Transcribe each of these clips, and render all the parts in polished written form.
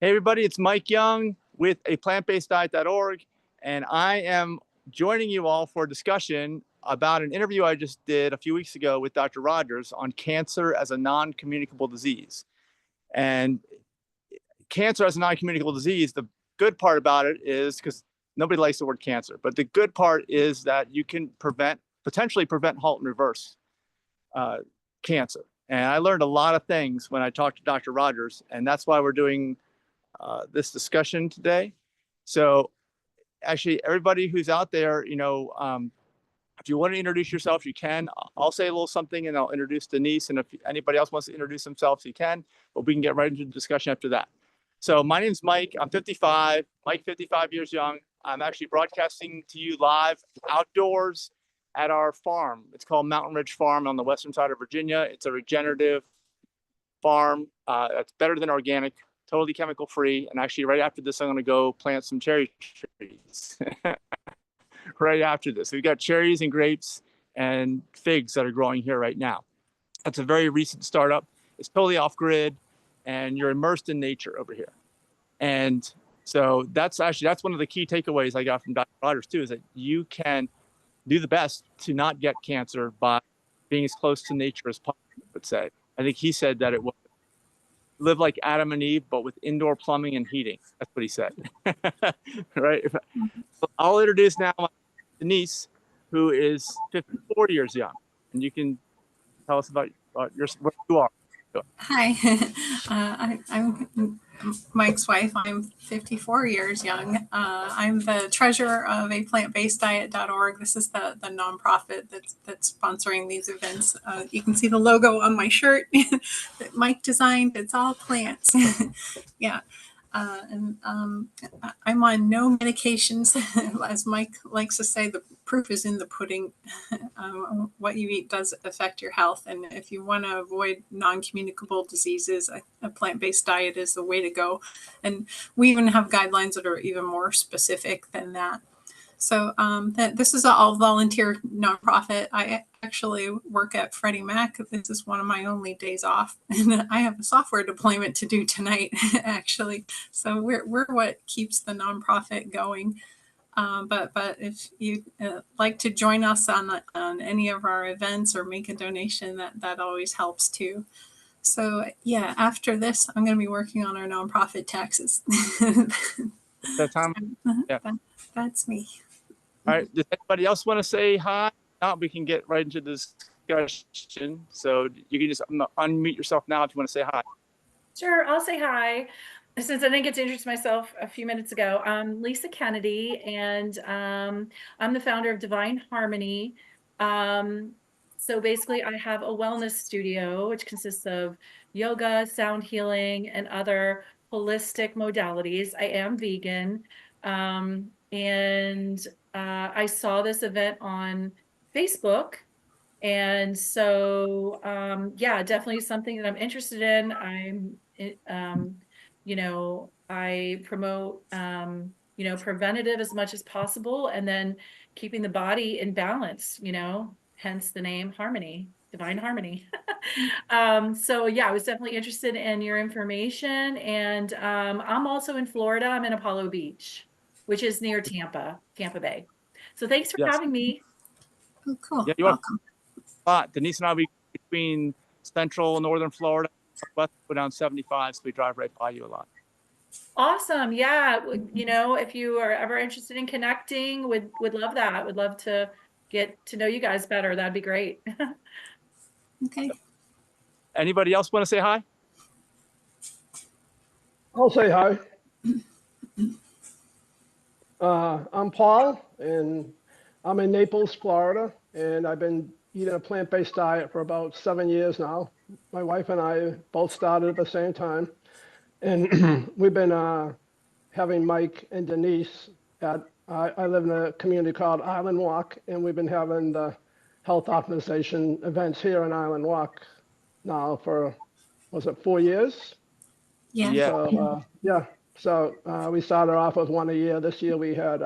Hey everybody, it's Mike Young with aPlantBasedDiet.org, and I am joining you all for a discussion about an interview I just did a few weeks ago with Dr. Rogers on cancer as a non-communicable disease. And cancer as a non-communicable disease, the good part about it is, because nobody likes the word cancer, but the good part is that you can potentially prevent, halt, and reverse cancer. And I learned a lot of things when I talked to Dr. Rogers, and that's why we're doing this discussion today. So actually, everybody who's out there, if you want to introduce yourself, you can. I'll say a little something and I'll introduce Denise. And if anybody else wants to introduce themselves, you can, but we can get right into the discussion after that. So my name's Mike. I'm 55, Mike, 55 years young. I'm actually broadcasting to you live outdoors at our farm. It's called Mountain Ridge Farm on the western side of Virginia. It's a regenerative farm. It's better than organic, totally chemical free. And actually right after this, I'm going to go plant some cherry trees right after this. We've got cherries and grapes and figs that are growing here right now. It's a very recent startup. It's totally off grid and you're immersed in nature over here. And so that's one of the key takeaways I got from Dr. Rogers too, is that you can do the best to not get cancer by being as close to nature as possible, I would say. I think he said that it was live like Adam and Eve, but with indoor plumbing and heating. That's what he said. Right? So I'll introduce now Denise, who is 54 years young. And you can tell us about where you are. Hi, I'm Mike's wife. I'm 54 years young. I'm the treasurer of aPlantBasedDiet.org. This is the nonprofit that's sponsoring these events. You can see the logo on my shirt that Mike designed. It's all plants. Yeah. And I'm on no medications. As Mike likes to say, the proof is in the pudding. What you eat does affect your health. And if you want to avoid non-communicable diseases, a plant-based diet is the way to go. And we even have guidelines that are even more specific than that. So this is an all-volunteer nonprofit. I actually work at Freddie Mac. This is one of my only days off, and I have a software deployment to do tonight, actually. So we're what keeps the nonprofit going. But if you like to join us on any of our events or make a donation, that always helps too. So yeah, after this, I'm going to be working on our nonprofit taxes. That time? Yeah. That's me. All right. Does anybody else want to say hi? Now we can get right into the discussion. So you can just unmute yourself now if you want to say hi. Sure, I'll say hi. Since I didn't get to introduce myself a few minutes ago, I'm Lisa Kennedy, and I'm the founder of Divine Harmony. So basically, I have a wellness studio, which consists of yoga, sound healing, and other holistic modalities. I am vegan, and I saw this event on Facebook. And so, yeah, definitely something that I'm interested in. I promote, preventative as much as possible, and then keeping the body in balance, hence the name Harmony, Divine Harmony. So yeah, I was definitely interested in your information. And I'm also in Florida. I'm in Apollo Beach, which is near Tampa Bay. So thanks for having me. Oh, cool. Yeah, you're welcome. Denise and I will be between central and northern Florida, west, go down 75, so we drive right by you a lot. Awesome. Yeah. If you are ever interested in connecting, would love that. Would love to get to know you guys better. That'd be great. Okay. Anybody else want to say hi? I'll say hi. I'm Paul, and I'm in Naples, Florida, and I've been eating a plant-based diet for about 7 years now. My wife and I both started at the same time, and we've been having Mike and Denise I live in a community called Island Walk, and we've been having the health optimization events here in Island Walk now for, was it 4 years? Yeah. So, yeah. So we started off with one a year. This year we had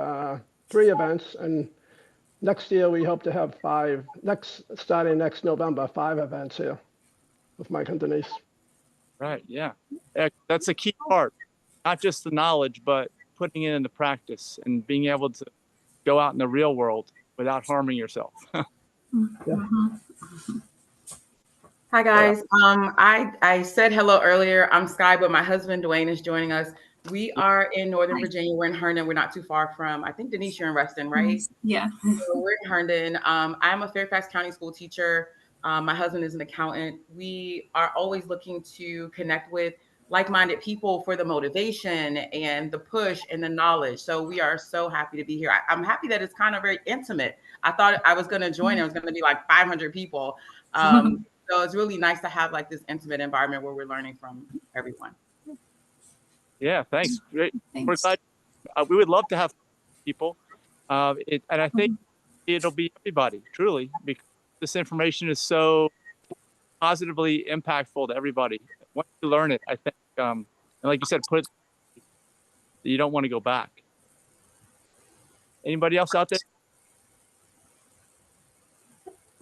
3 events, and next year we hope to have 5. Starting next November, 5 events here with Mike and Denise. Right. Yeah. That's a key part. not just the knowledge, but putting it into practice and being able to go out in the real world without harming yourself. Mhm. Hi guys. I said hello earlier. I'm Sky, but my husband Dwayne is joining us. We are in Northern Hi. Virginia. We're in Herndon. We're not too far from, I think, Denise, you're in Reston, right? Yeah. So we're in Herndon. I'm a Fairfax County school teacher. My husband is an accountant. We are always looking to connect with like-minded people for the motivation and the push and the knowledge. So we are so happy to be here. I'm happy that it's kind of very intimate. I thought I was going to join. It was going to be like 500 people. So it's really nice to have like this intimate environment where we're learning from everyone. Yeah, thanks. Great. We're Thanks. glad. We would love to have people. And I think it'll be everybody, truly, because this information is so positively impactful to everybody. Once you learn it, I think, and like you said, you don't want to go back. Anybody else out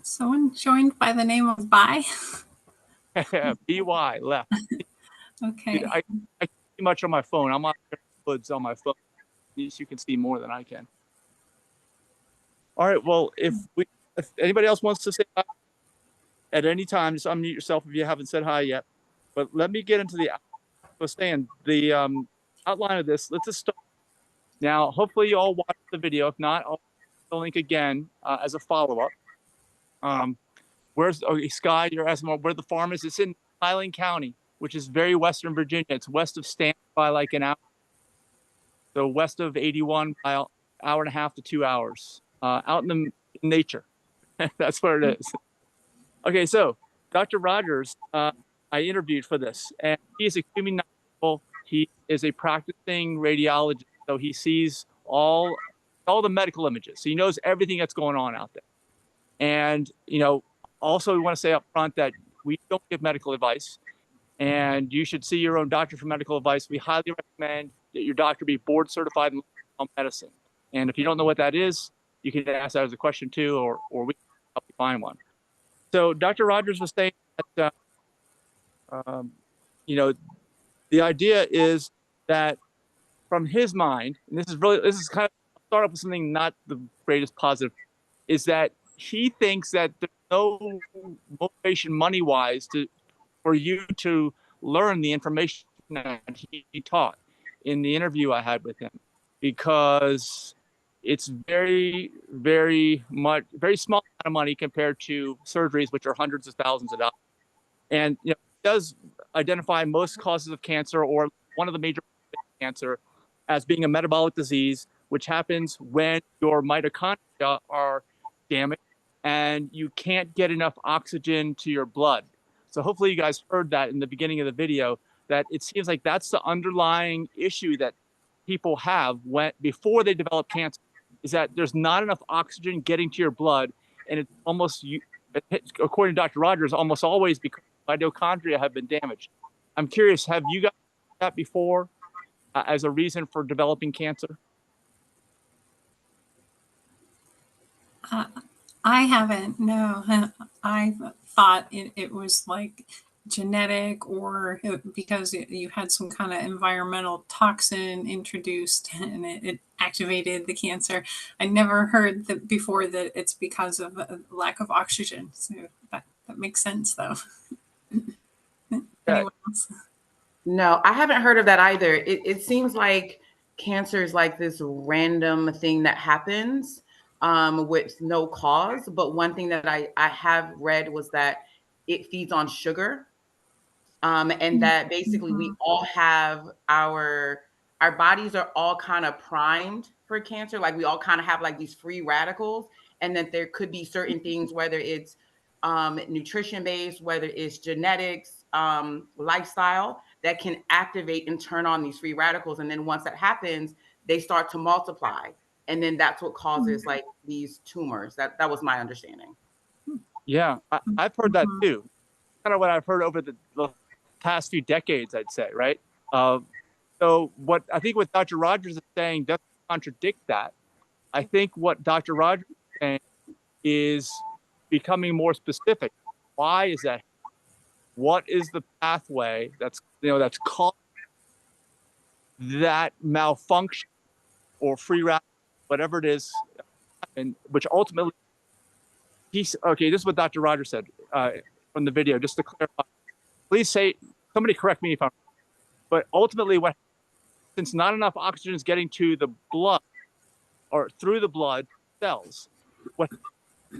Someone joined by the name of Bai. there? BY left. Okay. I can't see much on my phone. I'm on woods on my phone. At least you can see more than I can. All right. Well, if anybody else wants to say hi at any time, just unmute yourself if you haven't said hi yet. But let me get into the outline of this. Let's just start. Now, hopefully you all watched the video. If not, I'll put the link again as a follow-up. Sky, you're asking where the farm is. It's in Highland County, which is very western Virginia. It's west of Stanton by like an hour. So west of 81 by an hour and a half to 2 hours. Out in the nature. That's where it is. Okay, so Dr. Rogers, I interviewed for this, and he is extremely knowledgeable. He is a practicing radiologist, so he sees all the medical images. So he knows everything that's going on out there. And also we want to say up front that we don't give medical advice, and you should see your own doctor for medical advice. We highly recommend that your doctor be board certified in medicine. And if you don't know what that is, you can ask that as a question too, or we can help you find one. So Dr. Rogers was saying that, the idea is that from his mind, and this is kind of start off with something not the greatest positive, is that he thinks that there's no motivation money-wise for you to learn the information that he taught in the interview I had with him, because it's very, very small amount of money compared to surgeries, which are hundreds of thousands of dollars. And it does identify most causes of cancer, or one of the major cancer, as being a metabolic disease, which happens when your mitochondria are damaged and you can't get enough oxygen to your blood. So hopefully you guys heard that in the beginning of the video, that it seems like that's the underlying issue that people have before they develop cancer, is that there's not enough oxygen getting to your blood. And it's almost, according to Dr. Rogers, almost always because mitochondria have been damaged. I'm curious, have you guys that before as a reason for developing cancer? I haven't. No, I thought it was like genetic, or because you had some kind of environmental toxin introduced and it activated the cancer. I never heard that before that it's because of a lack of oxygen. So that makes sense, though. Anyone else? No, I haven't heard of that either. It seems like cancer is like this random thing that happens with no cause. But one thing that I have read was that it feeds on sugar. And that basically we all have our bodies are all kind of primed for cancer. Like we all kind of have like these free radicals, and that there could be certain things, whether it's nutrition based, whether it's genetics, lifestyle, that can activate and turn on these free radicals. And then once that happens, they start to multiply, and then that's what causes like these tumors. That was my understanding. Yeah, I've heard that too. Kind of what I've heard over the past few decades, I'd say, right? So what Dr. Rogers is saying doesn't contradict that. I think what Dr. Rogers is saying is becoming more specific. Why is that? What is the pathway that's caused? that malfunction or free radical, whatever it is, and which ultimately okay, this is what Dr. Rogers said from the video, just to clarify. Please say, somebody correct me if I'm, but ultimately since not enough oxygen is getting to the blood or through the blood cells, what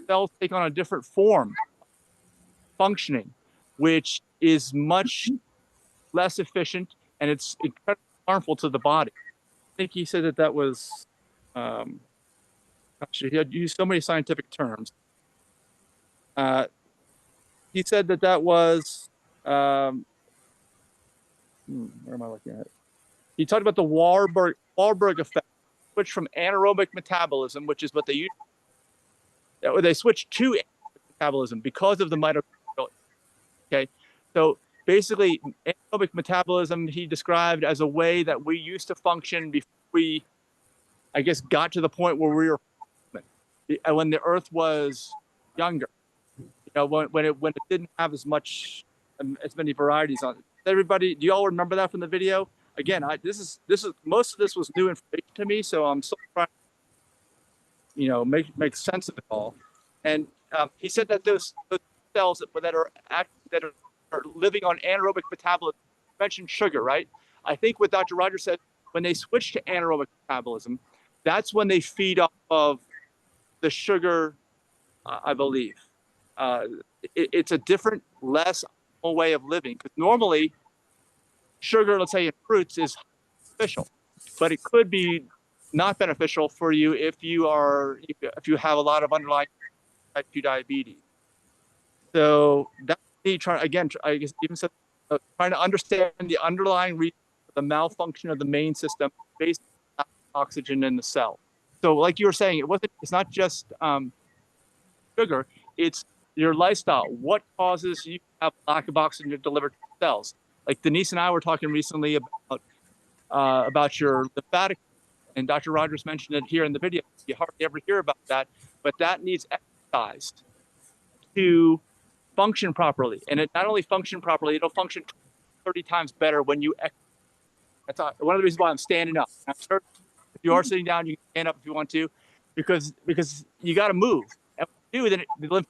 cells take on a different form functioning, which is much less efficient, and it's incredibly harmful to the body. I think he said that was, he had used so many scientific terms. He said that was, where am I looking at? He talked about the Warburg effect, which from anaerobic metabolism, which is what they switched to anaerobic metabolism because of the mitochondrial. Okay, so basically, anaerobic metabolism he described as a way that we used to function before we, I guess, got to the point where we were when the Earth was younger. When it didn't have as many varieties on it. Everybody, do you all remember that from the video? Again, this is most of this was new information to me, so I'm still trying to, make sense of it all. And he said that those cells that are living on anaerobic metabolism, mentioned sugar, right? I think what Dr. Rogers said, when they switch to anaerobic metabolism, that's when they feed off of the sugar, I believe. It's a different, less optimal way of living, because normally sugar, let's say in fruits, is beneficial, but it could be not beneficial for you if you have a lot of underlying type 2 diabetes. So that's me trying, again, I guess even so, trying to understand the underlying reason for the malfunction of the main system based on oxygen in the cell. So like you were saying, it's not just sugar, it's your lifestyle. What causes you to have lack of oxygen delivered to the cells? Like Denise and I were talking recently about your lymphatic, and Dr. Rogers mentioned it here in the video. You hardly ever hear about that, but that needs exercise to function properly. And it not only function properly, it'll function 30 times better when you exercise. That's one of the reasons why I'm standing up. I'm sure if you are sitting down, you can stand up if you want to, because you got to move. And when you do, then the lymph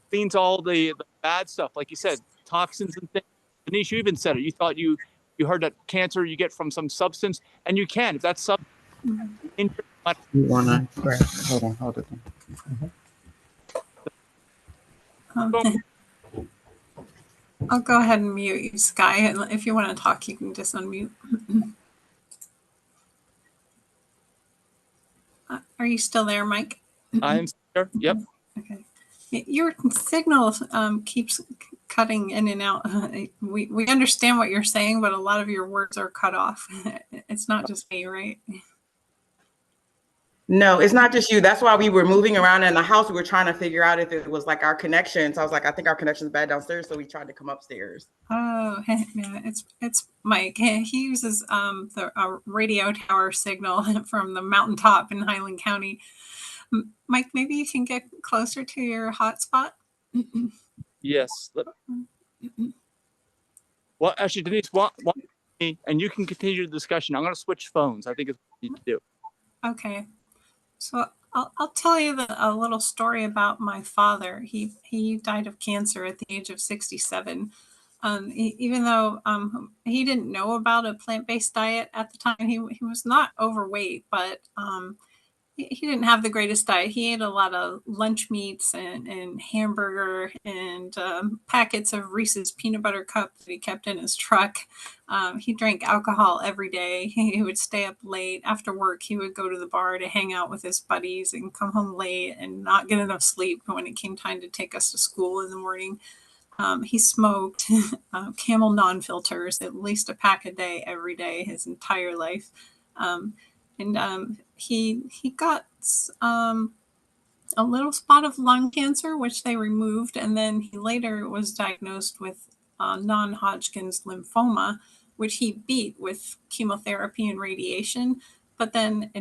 cleans all the bad stuff, like you said, toxins and things. Denise, you even said it. You thought you heard that cancer you get from some substance, and you can. If that substance in your body, You wanna grab? Hold it. I'll go ahead and mute you, Sky. And if you want to talk, you can just unmute. Are you still there, Mike? I am there. Yep. Okay. Your signal keeps cutting in and out. We understand what you're saying, but a lot of your words are cut off. It's not just me, right? No, it's not just you. That's why we were moving around in the house. We were trying to figure out if it was like our connection. So I was like, I think our connection is bad downstairs. So we tried to come upstairs. Oh, yeah, it's Mike. He uses the radio tower signal from the mountaintop in Highland County. Mike, maybe you can get closer to your hotspot. Yes. Well, actually, Denise, and you can continue the discussion. I'm going to switch phones. I think it's what you need to do. Okay. So I'll tell you a little story about my father. He died of cancer at the age of 67. Even though he didn't know about a plant-based diet at the time, he was not overweight, but he didn't have the greatest diet. He ate a lot of lunch meats and hamburger and packets of Reese's peanut butter cups that he kept in his truck. He drank alcohol every day. He would stay up late. After work, he would go to the bar to hang out with his buddies and come home late and not get enough sleep when it came time to take us to school in the morning. He smoked Camel non-filters, at least a pack a day every day his entire life. He got a little spot of lung cancer, which they removed, and then he later was diagnosed with non-Hodgkin's lymphoma, which he beat with chemotherapy and radiation. But then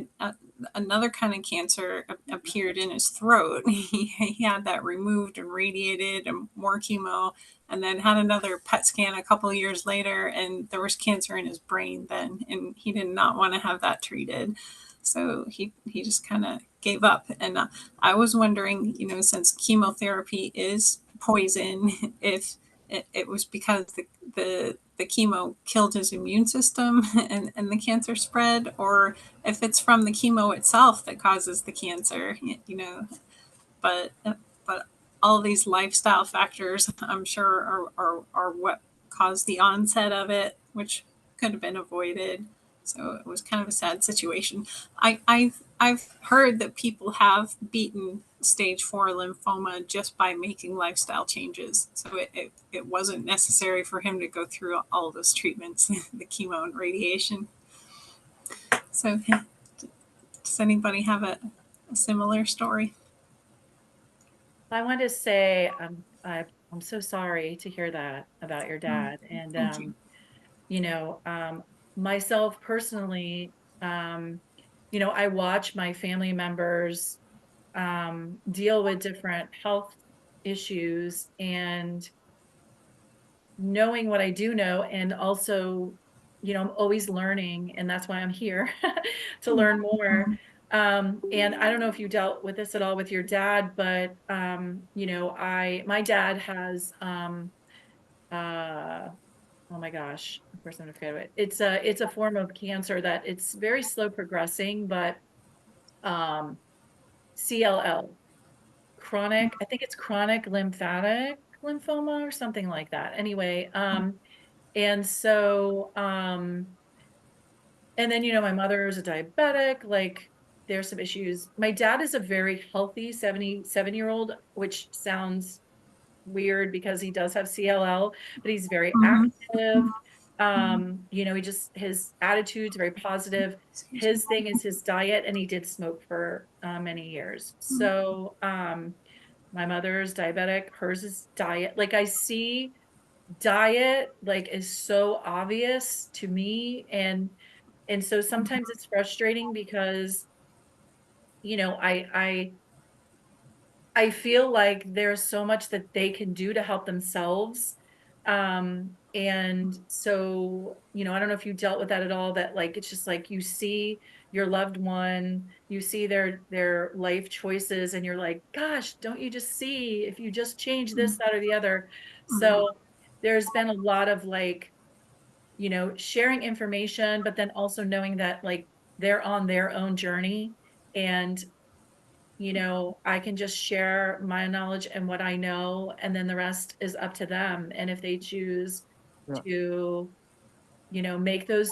another kind of cancer appeared in his throat. He had that removed and radiated and more chemo, and then had another PET scan a couple of years later, and there was cancer in his brain then, and he did not want to have that treated. So he just kind of gave up. And I was wondering, since chemotherapy is poison, if it was because the chemo killed his immune system and the cancer spread, or if it's from the chemo itself that causes the cancer, but all these lifestyle factors, I'm sure, are what caused the onset of it, which could have been avoided. So it was kind of a sad situation. I've heard that people have beaten stage 4 lymphoma just by making lifestyle changes. So it wasn't necessary for him to go through all those treatments, the chemo and radiation. So does anybody have a similar story? I want to say I'm so sorry to hear that about your dad. And Thank you. you know, myself personally, I watch my family members deal with different health issues, and knowing what I do know, and also, I'm always learning, and that's why I'm here to learn more. And I don't know if you dealt with this at all with your dad, but my dad has oh my gosh, of course I'm gonna forget it. It's a form of cancer that it's very slow progressing, but um CLL, I think it's chronic lymphatic lymphoma or something like that. Anyway, and so and then my mother is a diabetic, like there's some issues. My dad is a very healthy 77-year-old, which sounds weird because he does have CLL, but he's very active. His attitude's very positive. His thing is his diet, and he did smoke for many years. So my mother's diabetic, hers is diet. Like I see diet like is so obvious to me, and so sometimes it's frustrating because I feel like there's so much that they can do to help themselves. And so, I don't know if you dealt with that at all, that like it's just like you see your loved one, you see their life choices, and you're like, gosh, don't you just see if you just change this, that, or the other. So there's been a lot of like, sharing information, but then also knowing that like they're on their own journey, and I can just share my knowledge and what I know, and then the rest is up to them. And if they choose Yeah. to, make those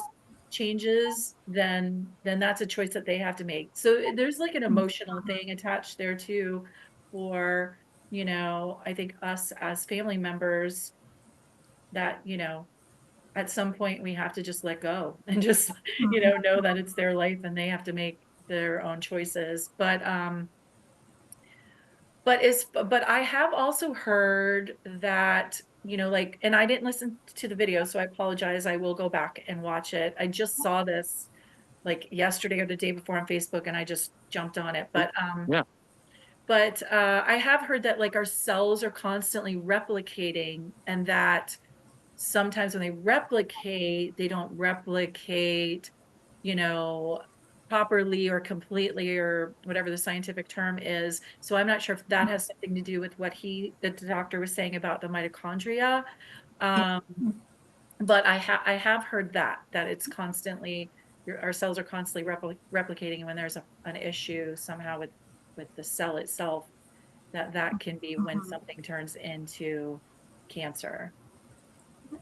changes, then that's a choice that they have to make. So there's like an emotional thing attached there too, for, I think us as family members that, at some point we have to just let go and just, know that it's their life and they have to make their own choices. But I have also heard that, like, and I didn't listen to the video, so I apologize. I will go back and watch it. I just saw this like yesterday or the day before on Facebook, and I just jumped on it. Yeah. But I have heard that like our cells are constantly replicating, and that sometimes when they replicate, they don't replicate, you know, properly or completely, or whatever the scientific term is. So I'm not sure if that has something to do with what the doctor was saying about the mitochondria. Um, but I have heard that it's constantly, our cells are constantly replicating, and when there's an issue somehow with the cell itself, that can be when something turns into cancer.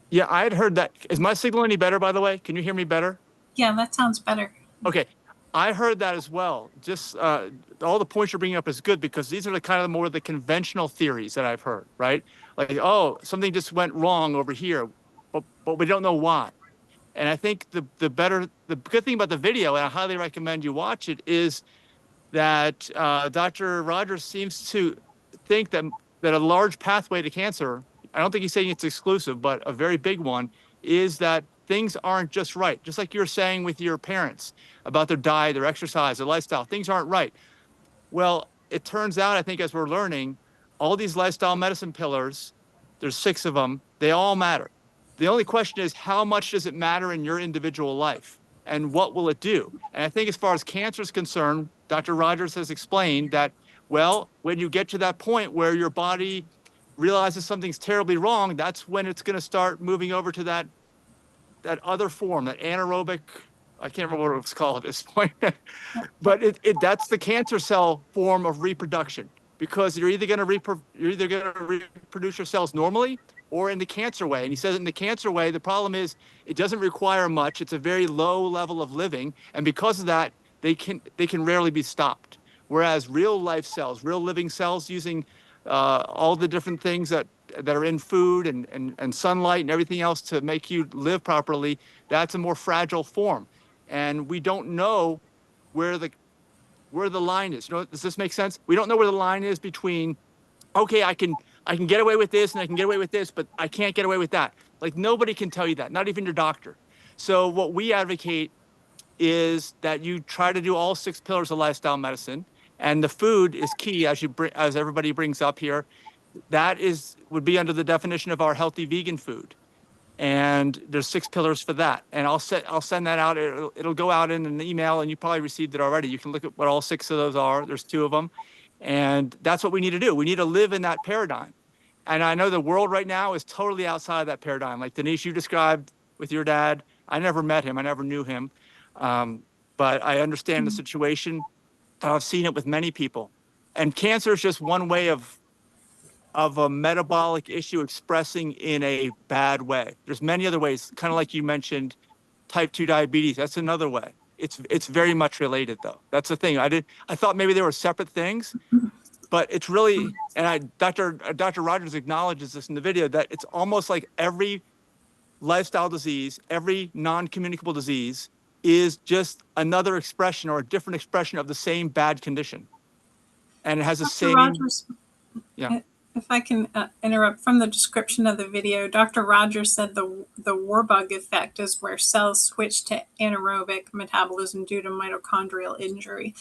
Yeah, I had heard that. Is my signal any better, by the way? Can you hear me better? Yeah, that sounds better. Okay. I heard that as well. Just all the points you're bringing up is good, because these are the kind of more of the conventional theories that I've heard, right? Like, oh, something just went wrong over here, but we don't know why. And I think the good thing about the video, and I highly recommend you watch it, is that Dr. Rogers seems to think that a large pathway to cancer, I don't think he's saying it's exclusive, but a very big one, is that things aren't just right. Just like you're saying with your parents about their diet, their exercise, their lifestyle, things aren't right. Well, it turns out, I think, as we're learning, all these lifestyle medicine pillars, there's 6 of them, they all matter. The only question is, how much does it matter in your individual life? And what will it do? And I think as far as cancer is concerned, Dr. Rogers has explained that, well, when you get to that point where your body realizes something's terribly wrong, that's when it's going to start moving over to that other form, that anaerobic, I can't remember what it's called at this point, but that's the cancer cell form of reproduction, because you're either going to reproduce your cells normally or in the cancer way. And he says in the cancer way, the problem is it doesn't require much. It's a very low level of living. And because of that, they can rarely be stopped. Whereas real life cells, real living cells using all the different things that are in food and sunlight and everything else to make you live properly, that's a more fragile form. And we don't know where the line is. You know, does this make sense? We don't know where the line is between, okay, I can get away with this and I can get away with this, but I can't get away with that. Like, nobody can tell you that, not even your doctor. So what we advocate is that you try to do all 6 pillars of lifestyle medicine, and the food is key, as everybody brings up here. That would be under the definition of our healthy vegan food. And there's 6 pillars for that. And I'll send that out. It'll go out in an email, and you probably received it already. You can look at what all 6 of those are. There's 2 of them. And that's what we need to do. We need to live in that paradigm. And I know the world right now is totally outside of that paradigm. Like Denise, you described with your dad. I never met him. I never knew him. But I understand the situation. I've seen it with many people. And cancer is just one way of a metabolic issue expressing in a bad way. There's many other ways, kind of like you mentioned, type 2 diabetes. That's another way. It's very much related, though. That's the thing. I thought maybe they were separate things, but it's really, and Dr. Rogers acknowledges this in the video, that it's almost like every lifestyle disease, every non-communicable disease is just another expression or a different expression of the same bad condition. And it has the Dr. same, Rogers, yeah. if I can interrupt from the description of the video, Dr. Rogers said the warbug effect is where cells switch to anaerobic metabolism due to mitochondrial injury,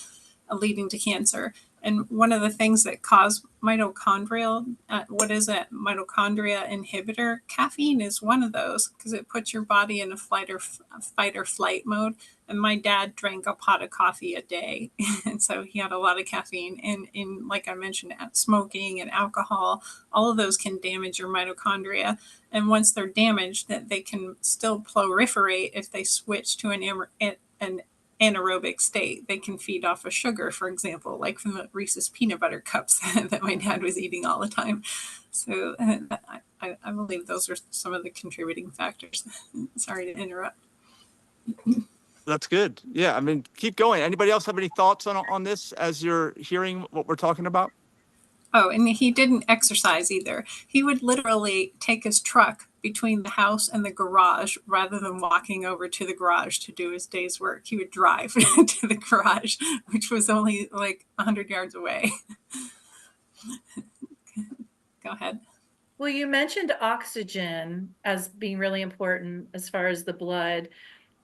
leading to cancer. And one of the things that cause mitochondrial, mitochondria inhibitor, caffeine is one of those, because it puts your body in a fight or flight mode. And my dad drank a pot of coffee a day. And so he had a lot of caffeine. And like I mentioned, smoking and alcohol, all of those can damage your mitochondria. And once they're damaged, that they can still proliferate if they switch to an anaerobic state. They can feed off of sugar, for example, like from the Reese's peanut butter cups that my dad was eating all the time. So I believe those are some of the contributing factors. Sorry to interrupt. That's good. Yeah, I mean, keep going. Anybody else have any thoughts on this as you're hearing what we're talking about? Oh, and he didn't exercise either. He would literally take his truck between the house and the garage rather than walking over to the garage to do his day's work. He would drive to the garage, which was only like 100 yards away. Go ahead. Well, you mentioned oxygen as being really important as far as the blood.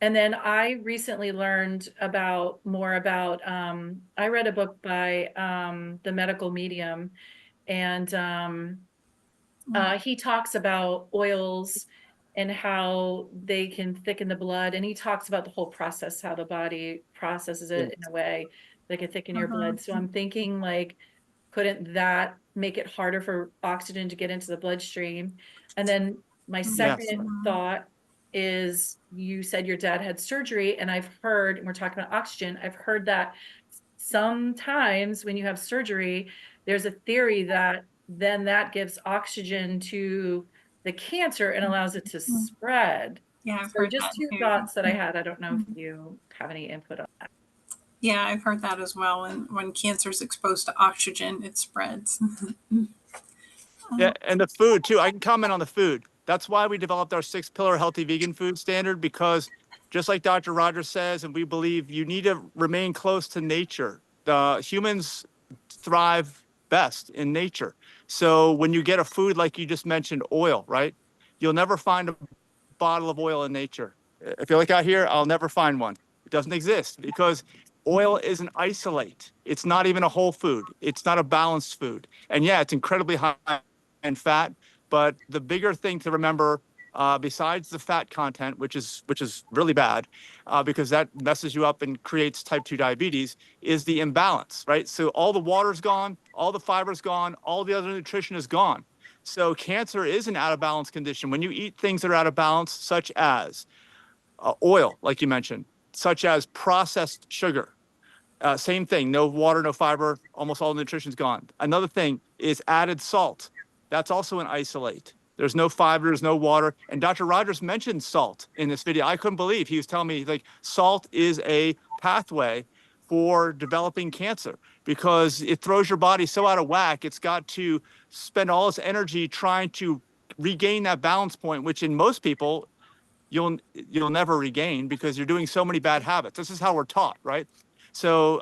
And then I recently learned more about, I read a book by the medical medium, and he talks about oils and how they can thicken the blood. And he talks about the whole process, how the body processes it in a way that can thicken your blood. So I'm thinking, like, couldn't that make it harder for oxygen to get into the bloodstream? And then my second thought is, you said your dad had surgery, and I've heard, and we're talking about oxygen, I've heard that sometimes when you have surgery, there's a theory that then that gives oxygen to the cancer and allows it to spread. Yeah, I've So heard just that 2 too. thoughts that I had. I don't know if you have any input on that. Yeah, I've heard that as well. And when cancer is exposed to oxygen, it spreads. Yeah, and the food too. I can comment on the food. That's why we developed our 6-pillar healthy vegan food standard, because just like Dr. Rogers says, and we believe, you need to remain close to nature. The humans thrive best in nature. So when you get a food like you just mentioned, oil, right? You'll never find bottle of oil in nature. If you look out here, I'll never find one. It doesn't exist because oil is an isolate. It's not even a whole food. It's not a balanced food. And yeah, it's incredibly high in fat. But the bigger thing to remember, besides the fat content, which is really bad, because that messes you up and creates type 2 diabetes, is the imbalance, right? So all the water's gone, all the fiber's gone, all the other nutrition is gone. So cancer is an out of balance condition. When you eat things that are out of balance, such as oil, like you mentioned, such as processed sugar, same thing, no water, no fiber, almost all the nutrition's gone. Another thing is added salt. That's also an isolate. There's no fiber, there's no water. And Dr. Rogers mentioned salt in this video. I couldn't believe he was telling me like salt is a pathway for developing cancer because it throws your body so out of whack. It's got to spend all its energy trying to regain that balance point, which in most people, you'll never regain because you're doing so many bad habits. This is how we're taught, right? So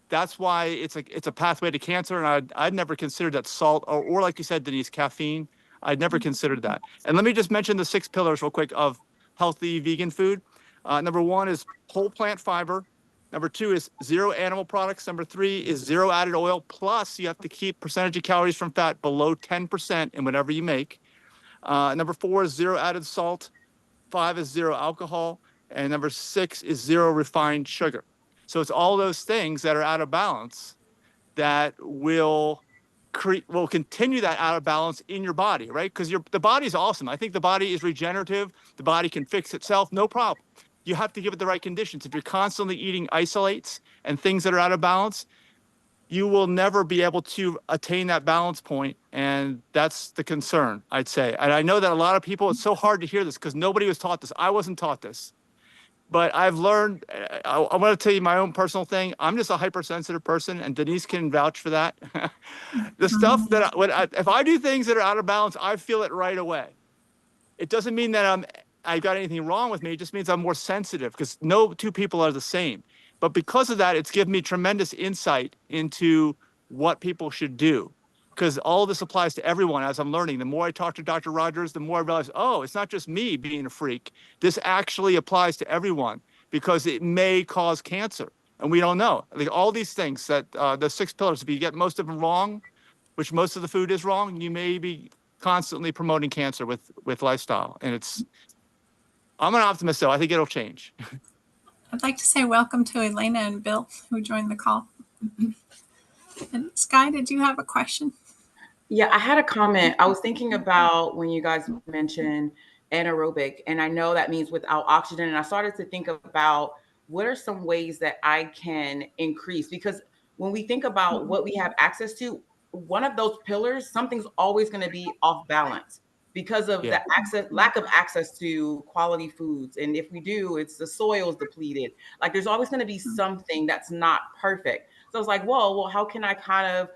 that's why it's a pathway to cancer. And I'd never considered that salt or like you said, Denise, caffeine. I'd never considered that. And let me just mention the 6 pillars real quick of healthy vegan food. Number 1 is whole plant fiber. Number 2 is 0 animal products. Number 3 is 0 added oil. Plus, you have to keep percentage of calories from fat below 10% in whatever you make. Number 4 is 0 added salt. 5 is 0 alcohol. And number 6 is 0 refined sugar. So it's all those things that are out of balance that will continue that out of balance in your body, right? Because the body is awesome. I think the body is regenerative. The body can fix itself, no problem. You have to give it the right conditions. If you're constantly eating isolates and things that are out of balance, you will never be able to attain that balance point. And that's the concern, I'd say. And I know that a lot of people, it's so hard to hear this because nobody was taught this. I wasn't taught this. But I've learned, I want to tell you my own personal thing. I'm just a hypersensitive person, and Denise can vouch for that. The stuff that if I do things that are out of balance, I feel it right away. It doesn't mean that I've got anything wrong with me. It just means I'm more sensitive because no 2 people are the same. But because of that, it's given me tremendous insight into what people should do. Because all this applies to everyone as I'm learning. The more I talk to Dr. Rogers, the more I realize, oh, it's not just me being a freak. This actually applies to everyone because it may cause cancer. And we don't know. Like all these things that the 6 pillars, if you get most of them wrong, which most of the food is wrong, you may be constantly promoting cancer with lifestyle. And I'm an optimist though. I think it'll change. I'd like to say welcome to Elena and Bill who joined the call. And Sky, did you have a question? Yeah, I had a comment. I was thinking about when you guys mentioned anaerobic, and I know that means without oxygen. And I started to think about what are some ways that I can increase, because when we think about what we have access to, one of those pillars, something's always going to be off balance because of the lack of access to quality foods. And if we do, it's the soil's depleted. Like there's always going to be something that's not perfect. So I was like, well, how can I kind of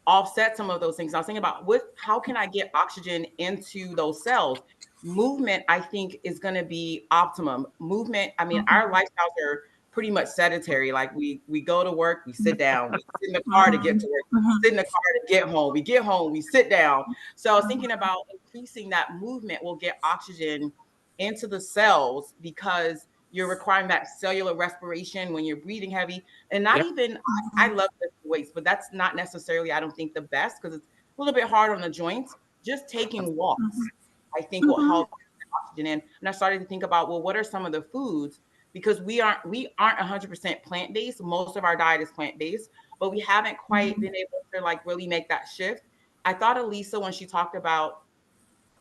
offset some of those things? I was thinking about how can I get oxygen into those cells? Movement, I think, is going to be optimum. Movement, I mean, our lifestyles are pretty much sedentary. Like we go to work, we sit down, we sit in the car to get to work, we sit in the car to get home, we get home, we sit down. So I was thinking about increasing that movement will get oxygen into the cells because you're requiring that cellular respiration when you're breathing heavy. And not even, I love lifting weights, but that's not necessarily, I don't think, the best because it's a little bit hard on the joints. Just taking walks, I think, will help oxygen in. And I started to think about, well, what are some of the foods? Because we aren't 100% plant-based. Most of our diet is plant-based, but we haven't quite been able to like really make that shift. I thought of Lisa when she talked about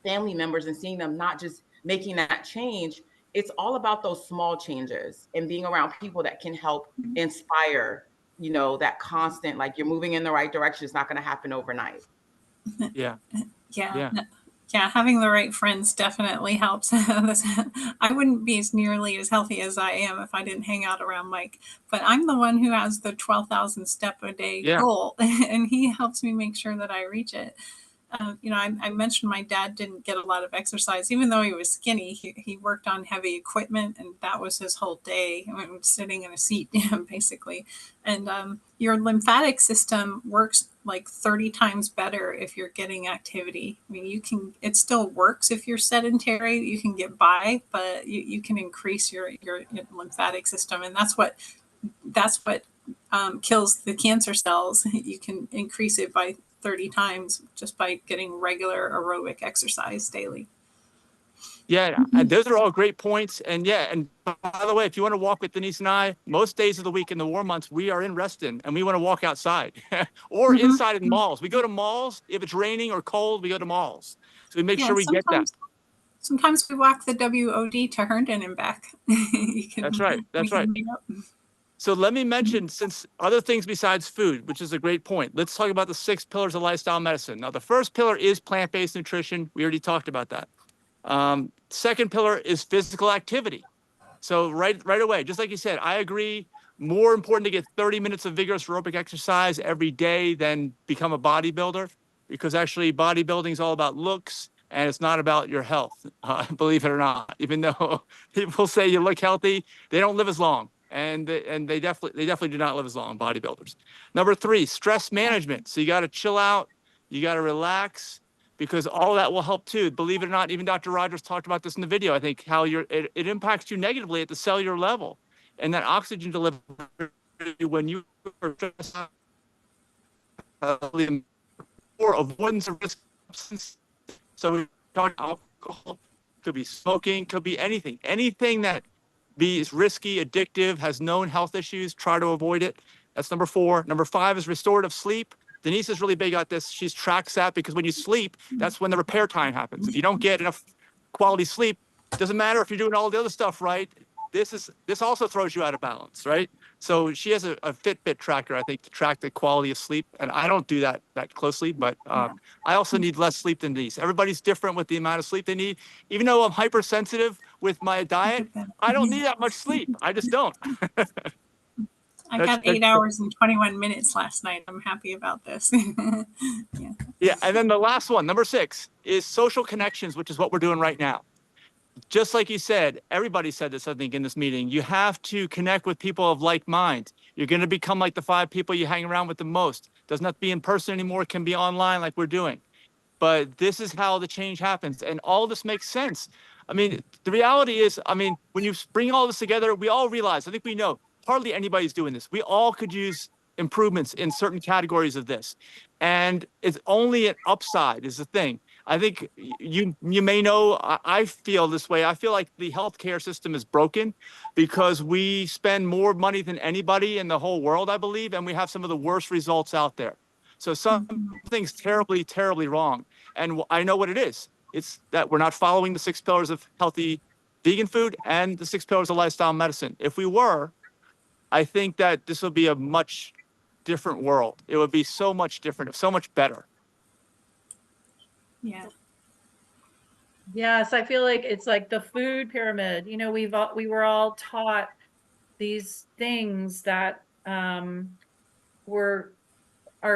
family members and seeing them not just making that change. It's all about those small changes and being around people that can help inspire, that constant, like you're moving in the right direction. It's not going to happen overnight. Yeah. Having the right friends definitely helps. I wouldn't be as nearly as healthy as I am if I didn't hang out around Mike, but I'm the one who has the 12,000 step a day goal, and he helps me make sure that I reach it. I mentioned my dad didn't get a lot of exercise, even though he was skinny. He worked on heavy equipment, and that was his whole day, sitting in a seat, basically. And your lymphatic system works like 30 times better if you're getting activity. I mean, it still works if you're sedentary, you can get by, but you can increase your lymphatic system. And that's what kills the cancer cells. You can increase it by 30 times just by getting regular aerobic exercise daily. Yeah, and those are all great points. And yeah, and by the way, if you want to walk with Denise and I, most days of the week in the warm months, we are in Reston and we want to walk outside or inside in malls. We go to malls. If it's raining or cold, we go to malls. So we make sure we get that. Sometimes we walk the WOD to Herndon and back. That's right. That's right. So let me mention, since other things besides food, which is a great point, let's talk about the 6 pillars of lifestyle medicine. Now, the first pillar is plant-based nutrition. We already talked about that. Second pillar is physical activity. So right away, just like you said, I agree. More important to get 30 minutes of vigorous aerobic exercise every day than become a bodybuilder, because actually bodybuilding is all about looks and it's not about your health, believe it or not. Even though people say you look healthy, they don't live as long, and they definitely do not live as long, bodybuilders. Number 3, stress management. So you got to chill out, you got to relax, because all that will help too. Believe it or not, even Dr. Rogers talked about this in the video, I think, how it impacts you negatively at the cellular level. And that oxygen delivery when you are stressed out, or avoidance of risk substance. So we talk alcohol, could be smoking, could be anything. Anything that is risky, addictive, has known health issues, try to avoid it. That's number 4. Number 5 is restorative sleep. Denise is really big at this. She tracks that because when you sleep, that's when the repair time happens. If you don't get enough quality sleep, doesn't matter if you're doing all the other stuff right. This also throws you out of balance, right? So she has a Fitbit tracker, I think, to track the quality of sleep. And I don't do that closely, but I also need less sleep than Denise. Everybody's different with the amount of sleep they need. Even though I'm hypersensitive with my diet, I don't need that much sleep. I just don't. I got 8 hours and 21 minutes last night. I'm happy about this. Yeah. And then the last one, number 6, is social connections, which is what we're doing right now. Just like you said, everybody said this, I think, in this meeting, you have to connect with people of like mind. You're going to become like the 5 people you hang around with the most. Doesn't have to be in person anymore. It can be online like we're doing. But this is how the change happens. And all this makes sense. I mean, the reality is, I mean, when you bring all this together, we all realize, I think we know, hardly anybody's doing this. We all could use improvements in certain categories of this. And it's only an upside is the thing. I think you may know, I feel this way. I feel like the healthcare system is broken because we spend more money than anybody in the whole world, I believe, and we have some of the worst results out there. So something's terribly, terribly wrong. And I know what it is. It's that we're not following the 6 pillars of healthy vegan food and the 6 pillars of lifestyle medicine. If we were, I think that this would be a much different world. It would be so much different, so much better. Yeah. Yes, I feel like it's like the food pyramid. You know, we were all taught these things that are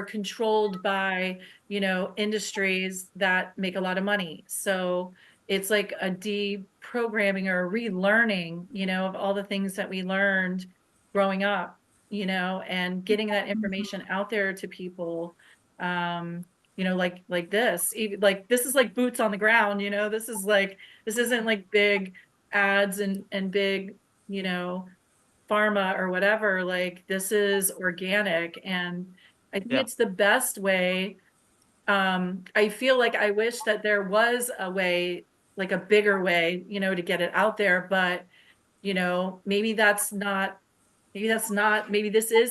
controlled by, you know, industries that make a lot of money. So it's like a deprogramming or a relearning, you know, of all the things that we learned growing up, you know, and getting that information out there to people. You know, like this, even like this is like boots on the ground, you know, this isn't like big ads and big, you know, pharma or whatever. Like this is organic, and I think it's the best way. I feel like I wish that there was a way, like a bigger way, you know, to get it out there, but you know, maybe this is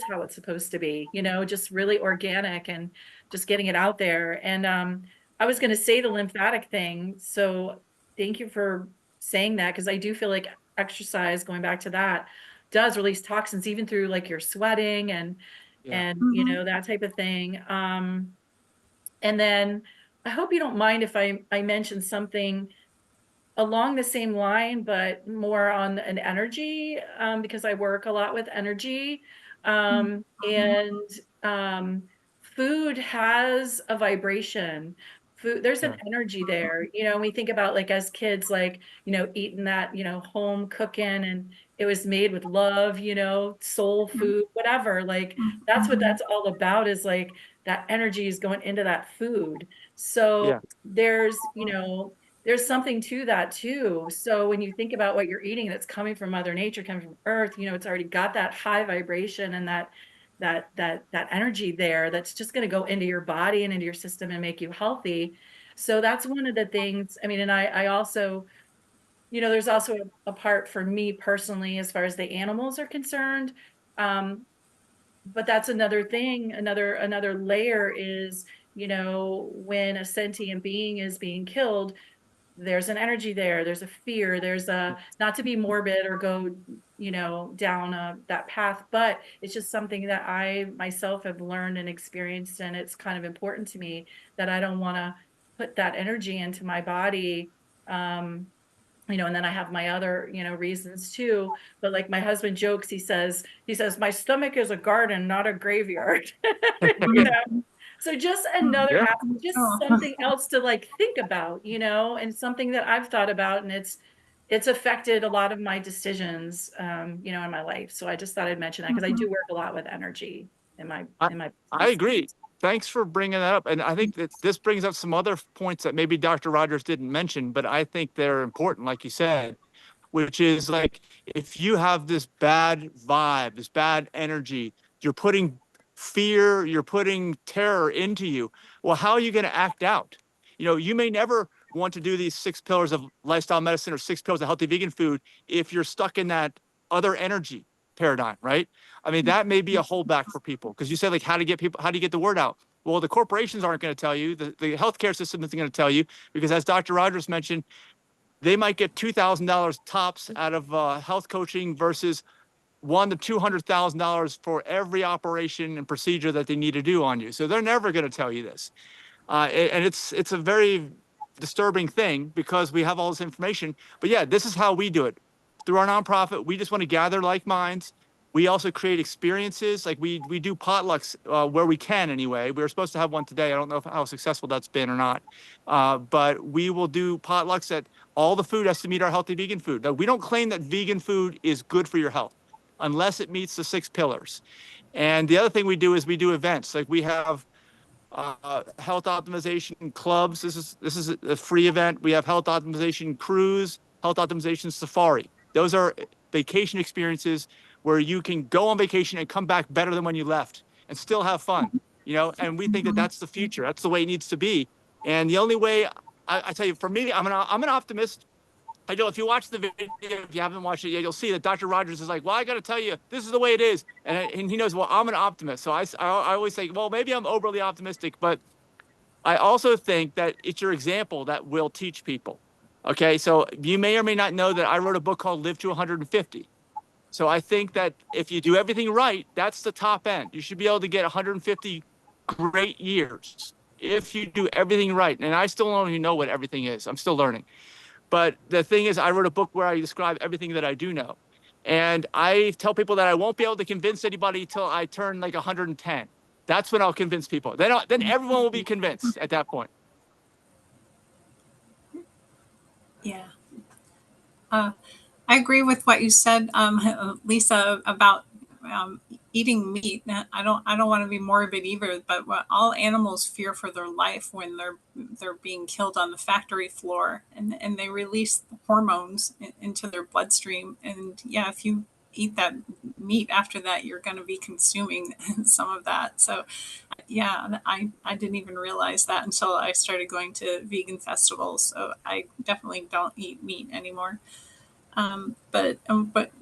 how it's supposed to be, you know, just really organic and just getting it out there. And I was going to say the lymphatic thing. So thank you for saying that, because I do feel like exercise, going back to that, does release toxins even through like your sweating and you know, that type of thing. And then I hope you don't mind if I mention something along the same line, but more on an energy, because I work a lot with energy. And food has a vibration. Food, there's an energy there. You know, we think about like as kids, like, you know, eating that, you know, home cooking and it was made with love, you know, soul food, whatever. Like that's what that's all about, is like that energy is going into that food. So Yeah. there's, there's something to that too. So when you think about what you're eating that's coming from Mother Nature, coming from Earth, it's already got that high vibration and that energy there that's just going to go into your body and into your system and make you healthy. So that's one of the things. I mean, and I also, there's also a part for me personally as far as the animals are concerned. But that's another thing, another layer is, when a sentient being is being killed, there's an energy there, there's a fear, there's a, not to be morbid or go, down that path, but it's just something that I myself have learned and experienced, and it's kind of important to me that I don't want to put that energy into my body. And then I have my other, reasons too. But like my husband jokes, he says, my stomach is a garden, not a graveyard. you know, so just another Yeah. just Oh. something else to like think about, and something that I've thought about, and it's affected a lot of my decisions, in my life. So I just thought I'd mention that because I do work a lot with energy in my I, in my I business. agree. Thanks for bringing that up. And I think that this brings up some other points that maybe Dr. Rogers didn't mention, but I think they're important, like you said, which is like if you have this bad vibe, this bad energy, you're putting fear, you're putting terror into you. Well, how are you going to act out? You may never want to do these 6 pillars of lifestyle medicine or 6 pillars of healthy vegan food if you're stuck in that other energy paradigm, right? I mean, that may be a holdback for people because you said like how do you get the word out? Well, the corporations aren't going to tell you. The healthcare system isn't going to tell you because, as Dr. Rogers mentioned, they might get $2,000 tops out of health coaching versus $100,000 to $200,000 for every operation and procedure that they need to do on you. So they're never going to tell you this, and it's a very disturbing thing because we have all this information. But yeah, this is how we do it through our nonprofit. We just want to gather like minds. We also create experiences. Like we do potlucks where we can anyway. We were supposed to have one today. I don't know how successful that's been or not. But we will do potlucks that all the food has to meet our healthy vegan food. Now, we don't claim that vegan food is good for your health unless it meets the 6 pillars. And the other thing we do is we do events. Like we have health optimization clubs. This is a free event. We have health optimization cruise, health optimization safari. Those are vacation experiences where you can go on vacation and come back better than when you left and still have fun. And we think that that's the future. That's the way it needs to be. And the only way I tell you, for me, I'm an optimist. I know if you watch the video, if you haven't watched it yet, you'll see that Dr. Rogers is like, well, I got to tell you, this is the way it is. And he knows, well, I'm an optimist. So I always say, well, maybe I'm overly optimistic, but I also think that it's your example that will teach people. Okay. So you may or may not know that I wrote a book called Live to 150. So I think that if you do everything right, that's the top end. You should be able to get 150 great years if you do everything right. And I still don't even know what everything is. I'm still learning. But the thing is, I wrote a book where I describe everything that I do know. And I tell people that I won't be able to convince anybody till I turn like 110. That's when I'll convince people. Then everyone will be convinced at that point. Yeah. I agree with what you said, Lisa, about eating meat. I don't want to be morbid either, but all animals fear for their life when they're being killed on the factory floor, and they release hormones into their bloodstream. And yeah, if you eat that meat after that, you're going to be consuming some of that. So yeah, I didn't even realize that until I started going to vegan festivals. So I definitely don't eat meat anymore. But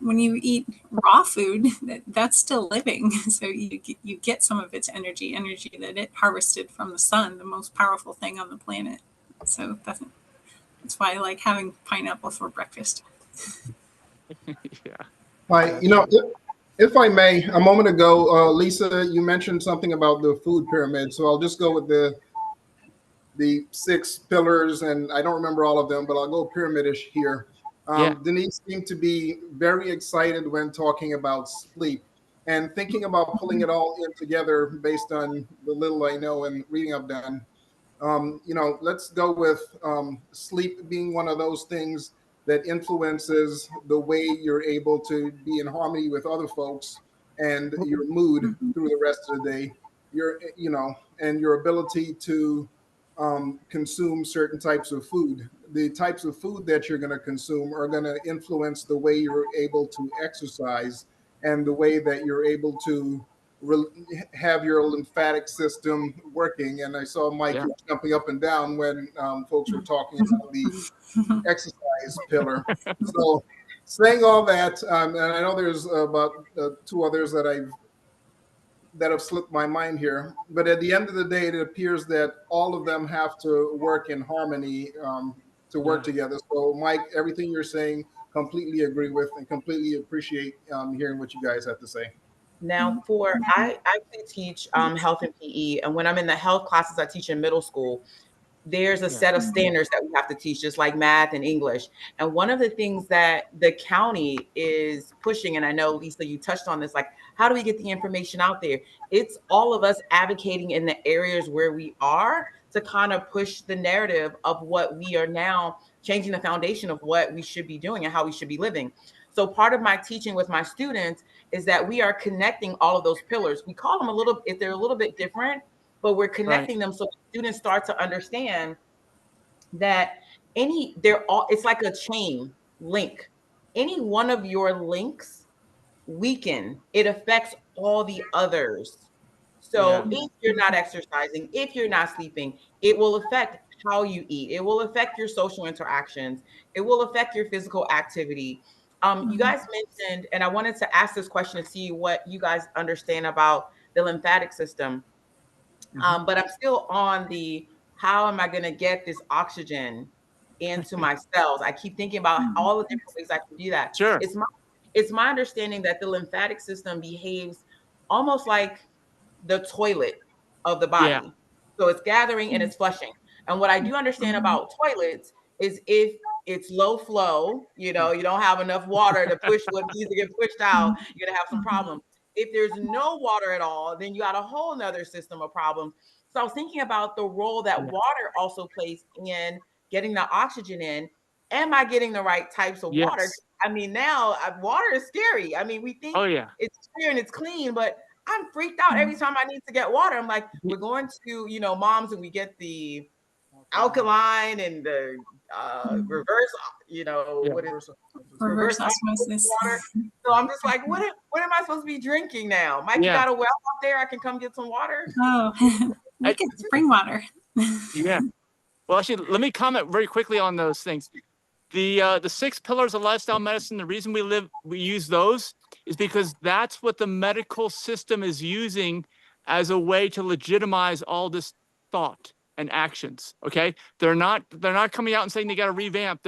when you eat raw food, that's still living. So you get some of its energy that it harvested from the sun, the most powerful thing on the planet. So that's why I like having pineapple for breakfast. Yeah. Hi, if I may, a moment ago, Lisa, you mentioned something about the food pyramid. So I'll just go with the 6 pillars, and I don't remember all of them, but I'll go pyramidish here. Yeah. Denise seemed to be very excited when talking about sleep and thinking about pulling it all in together based on the little I know and reading I've done. Let's go with sleep being one of those things that influences the way you're able to be in harmony with other folks and your mood through the rest of the day. and your ability to consume certain types of food. The types of food that you're going to consume are going to influence the way you're able to exercise and the way that you're able to have your lymphatic system working. And I saw Mike jumping up and down when folks were talking about the exercise pillar. So, saying all that, and I know there's about two others that have slipped my mind here, but at the end of the day, it appears that all of them have to work in harmony to work together. So, Mike, everything you're saying, completely agree with, and completely appreciate hearing what you guys have to say. Now, I actually teach health and PE, and when I'm in the health classes I teach in middle school, there's a set of standards that we have to teach, just like math and English. And one of the things that the county is pushing, and I know, Lisa, you touched on this, like, how do we get the information out there? It's all of us advocating in the areas where we are to kind of push the narrative of what we are now changing the foundation of what we should be doing and how we should be living. So part of my teaching with my students is that we are connecting all of those pillars. We call them if they're a little bit different, but we're connecting them so students start to understand that it's like a chain link. Any one of your links weaken, it affects all the others. So if you're not exercising, if you're not sleeping, it will affect how you eat. It will affect your social interactions. It will affect your physical activity. You guys mentioned, and I wanted to ask this question to see what you guys understand about the lymphatic system. But I'm still on how am I going to get this oxygen into my cells? I keep thinking about all the different ways I can do that. Sure. It's my understanding that the lymphatic system behaves almost like the toilet of the body. Yeah. So it's gathering and it's flushing. And what I do understand about toilets is if it's low flow, you don't have enough water to push what needs to get pushed out, you're going to have some problems. If there's no water at all, then you got a whole nother system of problems. So I was thinking about the role that water also plays in getting the oxygen in. Am I getting the right types of water? I mean, now water is scary. I mean, we think it's clear and it's clean, but I'm freaked out every time I need to get water. I'm like, we're going to, moms, and we get the alkaline and the reverse, what is reverse osmosis water. So I'm just like, what am I supposed to be drinking now? Mike, you got a well out there? I can come get some water? Oh, we can spring water. Well, actually, let me comment very quickly on those things. The 6 pillars of lifestyle medicine, the reason we use those is because that's what the medical system is using as a way to legitimize all this thought and actions. Okay, they're not coming out and saying they got to revamp.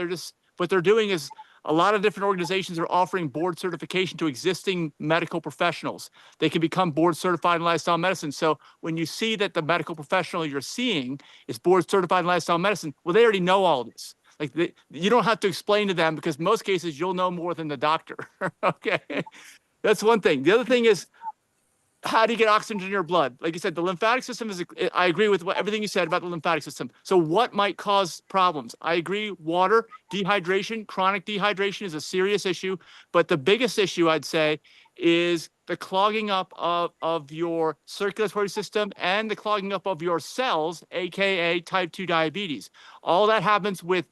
What they're doing is a lot of different organizations are offering board certification to existing medical professionals. They can become board certified in lifestyle medicine. So when you see that the medical professional you're seeing is board certified in lifestyle medicine, well, they already know all this. Like you don't have to explain to them, because most cases you'll know more than the doctor. Okay, that's one thing. The other thing is, how do you get oxygen in your blood? Like you said, the lymphatic system I agree with everything you said about the lymphatic system. So what might cause problems? I agree, water, dehydration, chronic dehydration is a serious issue. But the biggest issue, I'd say, is the clogging up of your circulatory system and the clogging up of your cells, AKA type 2 diabetes. All that happens with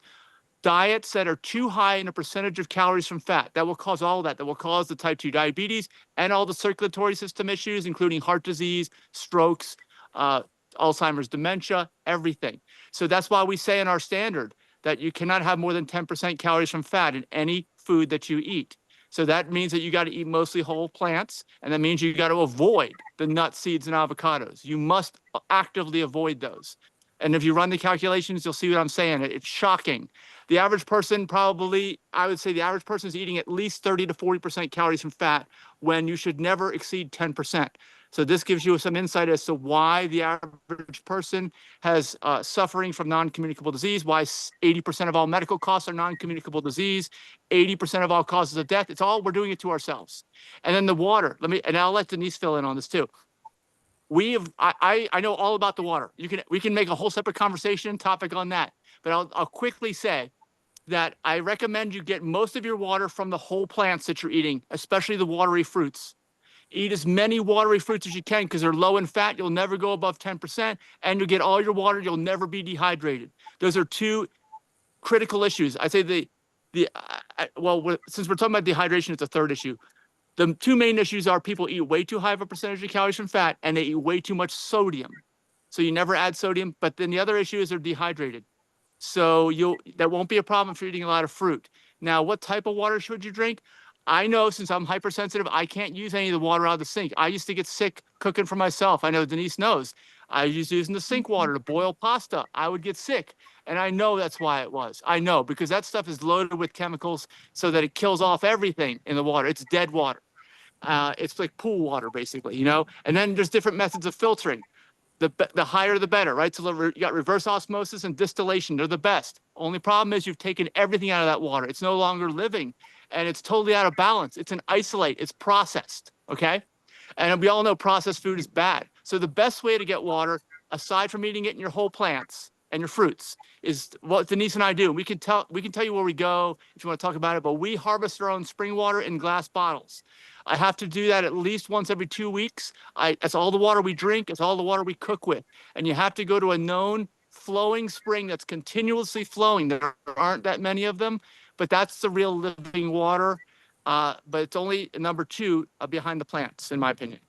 diets that are too high in a percentage of calories from fat. That will cause all that. That will cause the type 2 diabetes and all the circulatory system issues, including heart disease, strokes, Alzheimer's, dementia, everything. So that's why we say in our standard that you cannot have more than 10% calories from fat in any food that you eat. So that means that you got to eat mostly whole plants, and that means you got to avoid the nuts, seeds, and avocados. You must actively avoid those. And if you run the calculations, you'll see what I'm saying. It's shocking. The average person I would say the average person is eating at least 30 to 40% calories from fat, when you should never exceed 10%. So this gives you some insight as to why the average person has suffering from non-communicable disease, why 80% of all medical costs are non-communicable disease, 80% of all causes of death. We're doing it to ourselves. And then the water, and I'll let Denise fill in on this too. I know all about the water. We can make a whole separate conversation topic on that, but I'll quickly say that I recommend you get most of your water from the whole plants that you're eating, especially the watery fruits. Eat as many watery fruits as you can because they're low in fat. You'll never go above 10%, and you'll get all your water. You'll never be dehydrated. Those are two critical issues. I say since we're talking about dehydration, it's a third issue. The two main issues are people eat way too high of a percentage of calories from fat, and they eat way too much sodium. So you never add sodium. But then the other issue is they're dehydrated. So that won't be a problem if you're eating a lot of fruit. Now, what type of water should you drink? I know since I'm hypersensitive, I can't use any of the water out of the sink. I used to get sick cooking for myself. I know Denise knows. I was using the sink water to boil pasta. I would get sick. And I know that's why it was. I know because that stuff is loaded with chemicals so that it kills off everything in the water. It's dead water. It's like pool water, basically, And then there's different methods of filtering. The higher the better, right? So you got reverse osmosis and distillation. They're the best. Only problem is you've taken everything out of that water. It's no longer living, and it's totally out of balance. It's an isolate. It's processed, okay? And we all know processed food is bad. So the best way to get water, aside from eating it in your whole plants and your fruits, is what Denise and I do. We can tell you where we go if you want to talk about it, but we harvest our own spring water in glass bottles. I have to do that at least once every 2 weeks. That's all the water we drink. It's all the water we cook with. And you have to go to a known flowing spring that's continuously flowing. There aren't that many of them, but that's the real living water. But it's only number two behind the plants, in my opinion.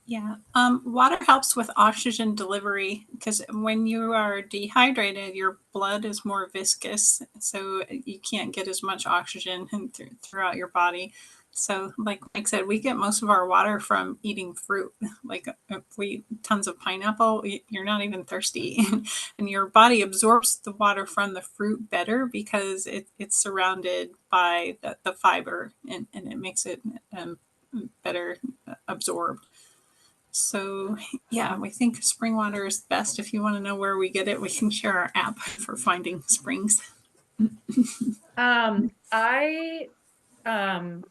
Yeah, water helps with oxygen delivery because when you are dehydrated, your blood is more viscous, so you can't get as much oxygen throughout your body. So, like Mike said, we get most of our water from eating fruit. Like if we eat tons of pineapple, you're not even thirsty, and your body absorbs the water from the fruit better because it's surrounded by the fiber, and it makes it better absorbed. So yeah, we think spring water is best. If you want to know where we get it, we can share our app for finding springs. I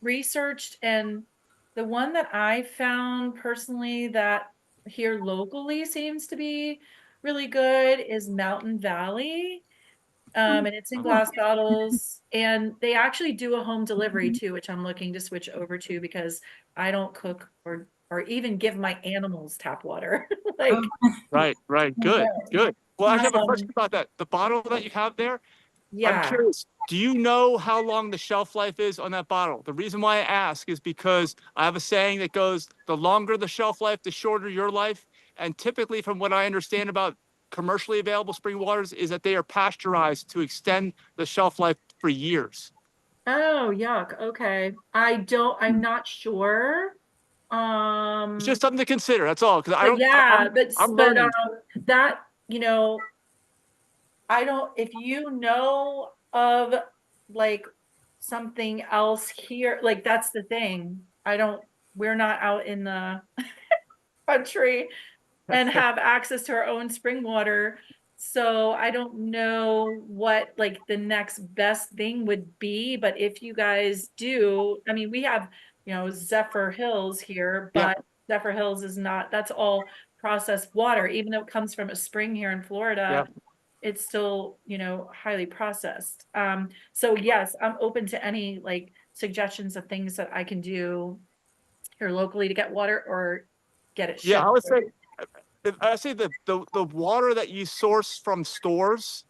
researched, and the one that I found personally that here locally seems to be really good is Mountain Valley. And it's in glass bottles, and they actually do a home delivery too, which I'm looking to switch over to because I don't cook or even give my animals tap water. Like, Right. Good. Well, I have a question about that. The bottle that you have there, I'm yeah. curious, do you know how long the shelf life is on that bottle? The reason why I ask is because I have a saying that goes, the longer the shelf life, the shorter your life. And typically, from what I understand about commercially available spring waters, is that they are pasteurized to extend the shelf life for years. Oh, yuck. Okay. I'm not sure. It's just something to consider. That's all. Because I'm But learning. that, I don't, if you know of like something else here, like that's the thing. We're not out in the country and have access to our own spring water. So I don't know what like the next best thing would be, but if you guys do, I mean, we have, Zephyr Hills here, Yeah. but Zephyr Hills is not, that's all processed water, even though it comes from a spring here in Florida. Yeah. It's still, highly processed. So yes, I'm open to any like suggestions of things that I can do here locally to get water or get it Yeah, shipped. I say the water that you source from stores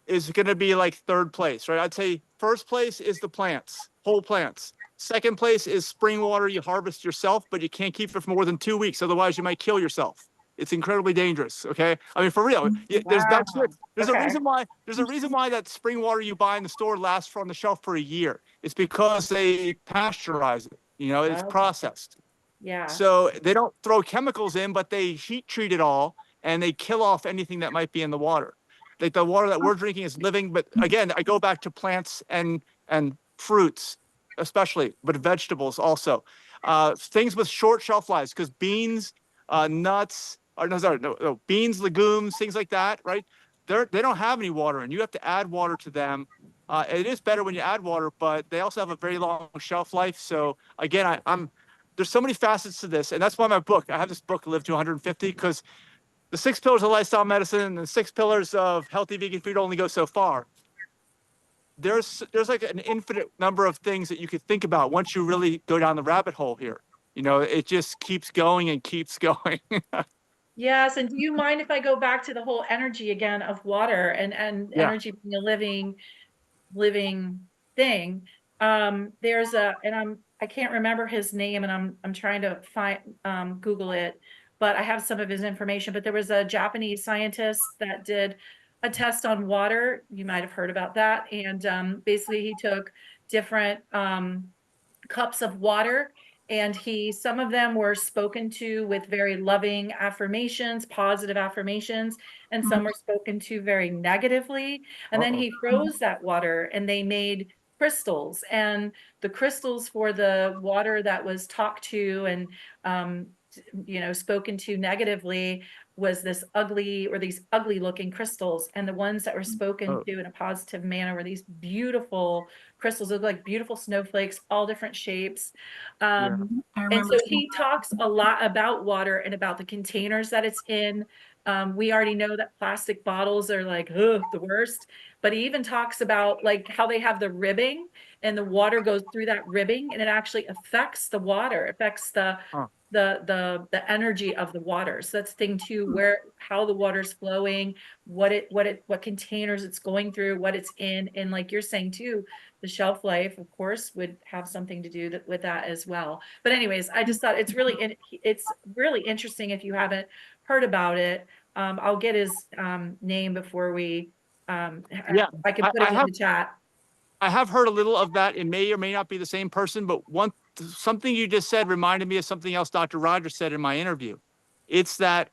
is going to be like third place, right? I'd say first place is the plants, whole plants. Second place is spring water you harvest yourself, but you can't keep it for more than 2 weeks. Otherwise, you might kill yourself. It's incredibly dangerous. Okay, I mean for real. There's Wow. there's Okay. a reason why that spring water you buy in the store lasts on the shelf for a year. It's because they pasteurize it. It's Okay. processed. Yeah. So they don't throw chemicals in, but they heat treat it all and they kill off anything that might be in the water. Like the water that we're drinking is living, but again, I go back to plants and fruits, especially, but vegetables also. Things with short shelf lives, because beans, nuts, or no, beans, legumes, things like that, right? They don't have any water, and you have to add water to them. It is better when you add water, but they also have a very long shelf life. So again, there's so many facets to this, and that's why I have this book, Live to 150, because the 6 pillars of lifestyle medicine and the 6 pillars of healthy vegan food only go so far. there's like an infinite number of things that you could think about once you really go down the rabbit hole here. You know, it just keeps going and keeps going. Yes, and do you mind if I go back to the whole energy again of water and Yeah. energy being a living thing? There's I can't remember his name, and I'm trying to find Google it, but I have some of his information. But there was a Japanese scientist that did a test on water. You might have heard about that, and basically he took different cups of water, and some of them were spoken to with very loving affirmations, positive affirmations, and some were spoken to very negatively. And then he froze that water and they made crystals, and the crystals for the water that was talked to and spoken to negatively was these ugly looking crystals, and the ones that were spoken to in a positive manner were these beautiful crystals. Look like beautiful snowflakes, all different shapes. I And remember so he talks a lot about water and about the containers that it's in. We already know that plastic bottles are like, ugh, the worst. But he even talks about like how they have the ribbing, and the water goes through that ribbing, and it actually affects the water, affects the energy of the water. So that's thing too, how the water's flowing, what containers it's going through, what it's in, and like you're saying too, the shelf life, of course, would have something to do with that as well. But anyways, I just thought it's really interesting. If you haven't heard about it, I'll get his name before we. Yeah, I can put it in the chat. I have heard a little of that. It may or may not be the same person, but something you just said reminded me of something else Dr. Rogers said in my interview. It's that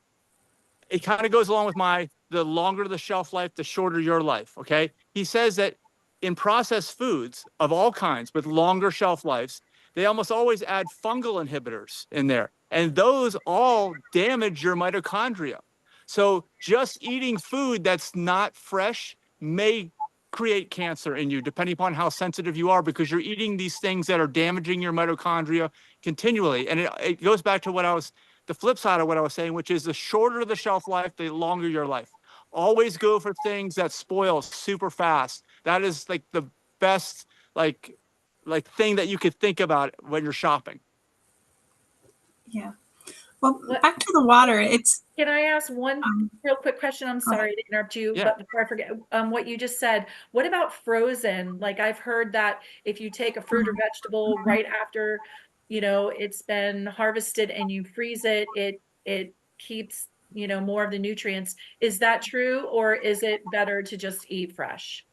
it kind of goes along with the longer the shelf life, the shorter your life. Okay. He says that in processed foods of all kinds with longer shelf lives, they almost always add fungal inhibitors in there. And those all damage your mitochondria. So just eating food that's not fresh may create cancer in you, depending upon how sensitive you are, because you're eating these things that are damaging your mitochondria continually. And it goes back to the flip side of what I was saying, which is the shorter the shelf life, the longer your life. Always go for things that spoil super fast. That is like the best like thing that you could think about when you're shopping. Yeah. Well, back to the water. Can I ask one real quick question? I'm sorry to interrupt you, Yeah. but before I forget, what you just said, what about frozen? Like I've heard that if you take a fruit or vegetable right after, it's been harvested and you freeze it, it keeps, more of the nutrients. Is that true, or is it better to just eat fresh?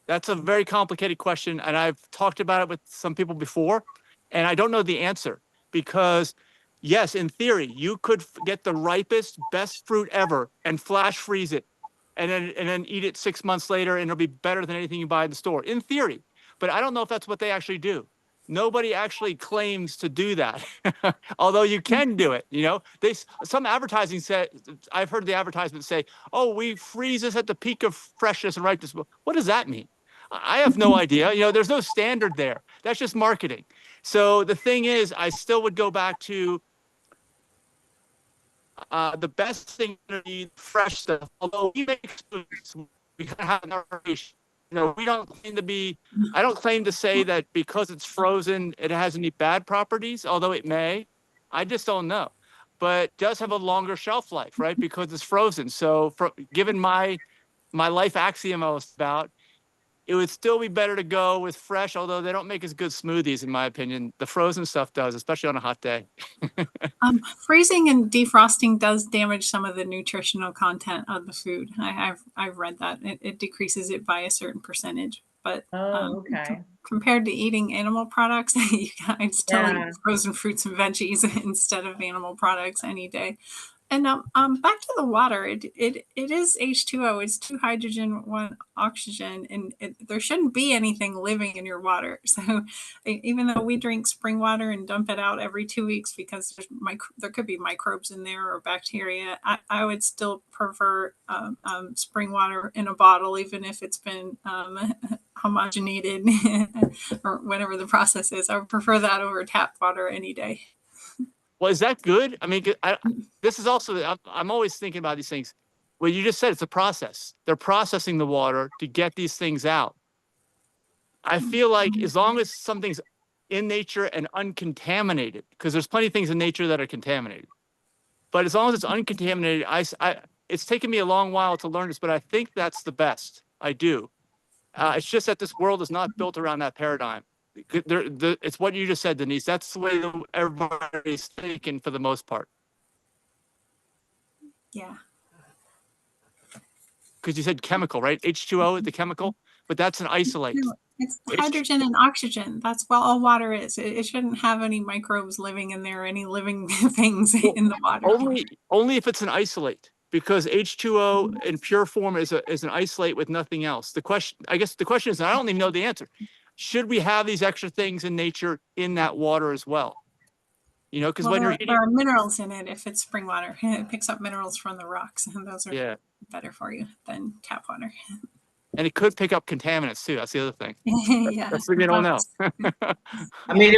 That's a very complicated question, and I've talked about it with some people before, and I don't know the answer because, yes, in theory, you could get the ripest, best fruit ever and flash freeze it, and then eat it 6 months later, and it'll be better than anything you buy in the store. In theory, but I don't know if that's what they actually do. Nobody actually claims to do that, although you can do it. Some advertising said, I've heard the advertisement say, "Oh, we freeze this at the peak of freshness and ripeness." What does that mean? I have no idea. There's no standard there. That's just marketing. So the thing is, I still would go back to the best thing to be fresh stuff. Although we make foods, we kind of have an variation. We don't claim to be. I don't claim to say that because it's frozen, it has any bad properties. Although it may, I just don't know. But it does have a longer shelf life, right? Because it's frozen. So, given my life axiom I was about, it would still be better to go with fresh, although they don't make as good smoothies, in my opinion. The frozen stuff does, especially on a hot day. Freezing and defrosting does damage some of the nutritional content of the food. I've read that it decreases it by a certain percentage. But okay. Compared to eating animal products, I'd still eat Yeah. frozen fruits and veggies instead of animal products any day. And back to the water, it is H2O. It's 2 hydrogen, 1 oxygen, and there shouldn't be anything living in your water. So even though we drink spring water and dump it out every 2 weeks because there could be microbes in there or bacteria, I would still prefer spring water in a bottle, even if it's been homogenated or whatever the process is. I would prefer that over tap water any day. Well, is that good? I mean, this is also, I'm always thinking about these things. Well, you just said it's a process. They're processing the water to get these things out. I feel like as long as something's in nature and uncontaminated, because there's plenty of things in nature that are contaminated, but as long as it's uncontaminated, it's taken me a long while to learn this, but I think that's the best. I do. It's just that this world is not built around that paradigm. It's what you just said, Denise. That's the way everybody's thinking for the most part. Yeah. Because you said chemical, right? H2O is the chemical, but that's an isolate. No, it's hydrogen and oxygen. That's what all water is. It shouldn't have any microbes living in there, any living things in the water. Only if it's an isolate, because H2O in pure form is an isolate with nothing else. I guess the question is, and I don't even know the answer. Should we have these extra things in nature in that water as well? You know, because when you're eating, there are minerals in it if it's spring water. It picks up minerals from the rocks, and those are better for you than tap water. And it could pick up contaminants too. That's the other thing. Yeah, that's what we don't know. I mean,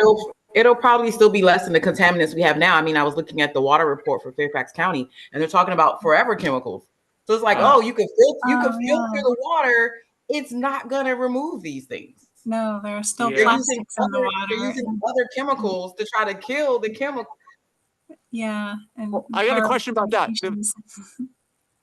it'll probably still be less than the contaminants we have now. I mean, I was looking at the water report for Fairfax County, and they're talking about forever chemicals. So it's like, you can filter the water. It's not gonna remove these things. No, there are still plastics in the water. They're using other chemicals to try to kill the chemical. Yeah. And I got a question about that.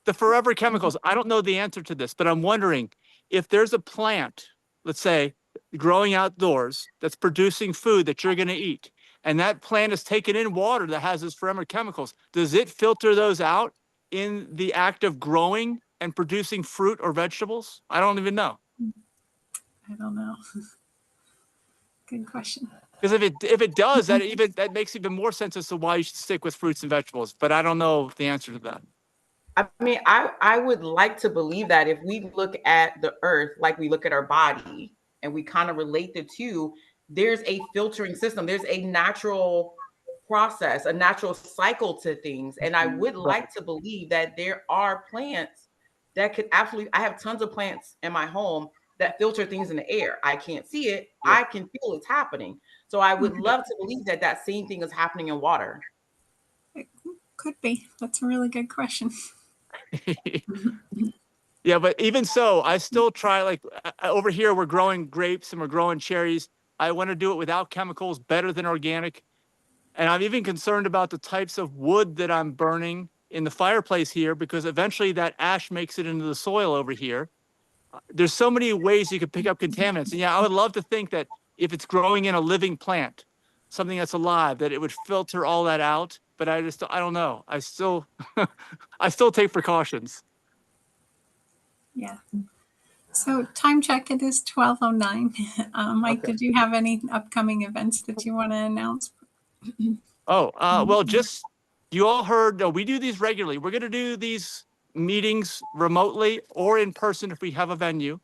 The forever chemicals, I don't know the answer to this, but I'm wondering if there's a plant, let's say, growing outdoors that's producing food that you're going to eat, and that plant is taking in water that has those forever chemicals, does it filter those out in the act of growing and producing fruit or vegetables? I don't even know. I don't know. Good question. Because if it does, that makes even more sense as to why you should stick with fruits and vegetables. But I don't know the answer to that. I mean, I would like to believe that if we look at the earth like we look at our body and we kind of relate the two, there's a filtering system. There's a natural process, a natural cycle to things. And I would like to believe that there are plants that could absolutely, I have tons of plants in my home that filter things in the air. I can't see it. Yeah. I can feel it's happening. So I would love to believe that that same thing is happening in water. It could be. That's a really good question. Yeah, but even so, I still try, like over here, we're growing grapes and we're growing cherries. I want to do it without chemicals, better than organic. And I'm even concerned about the types of wood that I'm burning in the fireplace here, because eventually that ash makes it into the soil over here. There's so many ways you could pick up contaminants. And yeah, I would love to think that if it's growing in a living plant, something that's alive, that it would filter all that out. But I don't know. I still take precautions. Yeah. So time check, it is 12:09. Mike, okay. Did you have any upcoming events that you want to announce? Well, just, you all heard, we do these regularly. We're going to do these meetings remotely or in person if we have a venue,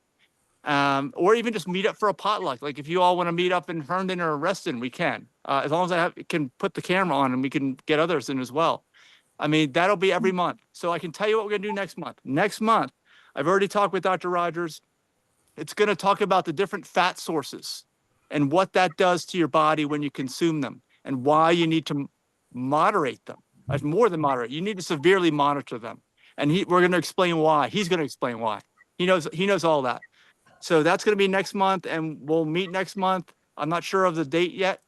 or even just meet up for a potluck. Like if you all want to meet up in Herndon or Reston, we can, as long as I can put the camera on and we can get others in as well. I mean, that'll be every month. So I can tell you what we're going to do next month. Next month, I've already talked with Dr. Rogers. It's going to talk about the different fat sources and what that does to your body when you consume them and why you need to moderate them. More than moderate, you need to severely monitor them. And we're going to explain why. He's going to explain why. He knows all that. So that's going to be next month, and we'll meet next month. I'm not sure of the date yet,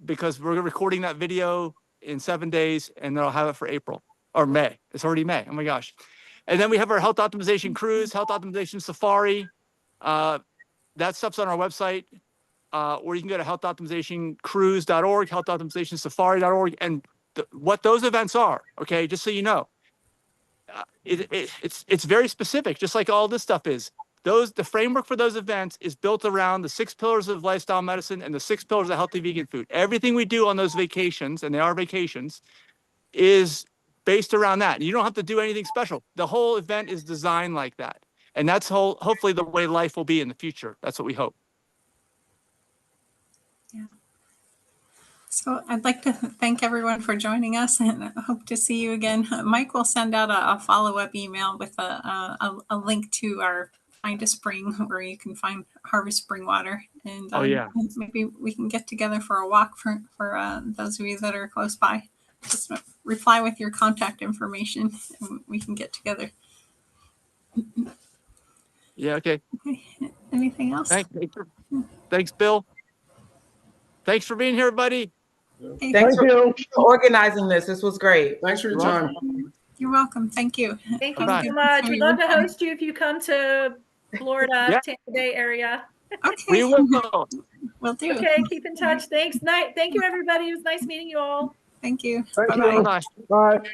because we're recording that video in 7 days, and then I'll have it for April or May. It's already May. Oh my gosh. And then we have our health optimization cruise, health optimization safari. That stuff's on our website, or you can go to healthoptimizationcruise.org, healthoptimizationsafari.org, and what those events are, okay, just so you know. It's very specific, just like all this stuff is. The framework for those events is built around the 6 pillars of lifestyle medicine and the 6 pillars of healthy vegan food. Everything we do on those vacations, and they are vacations, is based around that. You don't have to do anything special. The whole event is designed like that. And that's hopefully the way life will be in the future. That's what we hope. Yeah. So I'd like to thank everyone for joining us, and I hope to see you again. Mike will send out a follow-up email with a link to our Find a Spring, where you can harvest spring water. And maybe we can get together for a walk for those of you that are close by. Just reply with your contact information and we can get together. Yeah. Okay. Anything else? Thanks, Bill. Thanks for being here, everybody. Hey, Thanks Thank you. for organizing this. This was great. Thanks for your You're time. you're welcome. Thank you. Thank Have you a Bye. so good much. rest of We'd your love to weekend. host you if you come to Florida, Yeah. Tampa Bay area. Okay. We will. Will do. Okay, keep in touch. Thanks. Thank you, everybody. It was nice meeting you all. Thank you. Thank Bye-bye. you. Bye. Bye.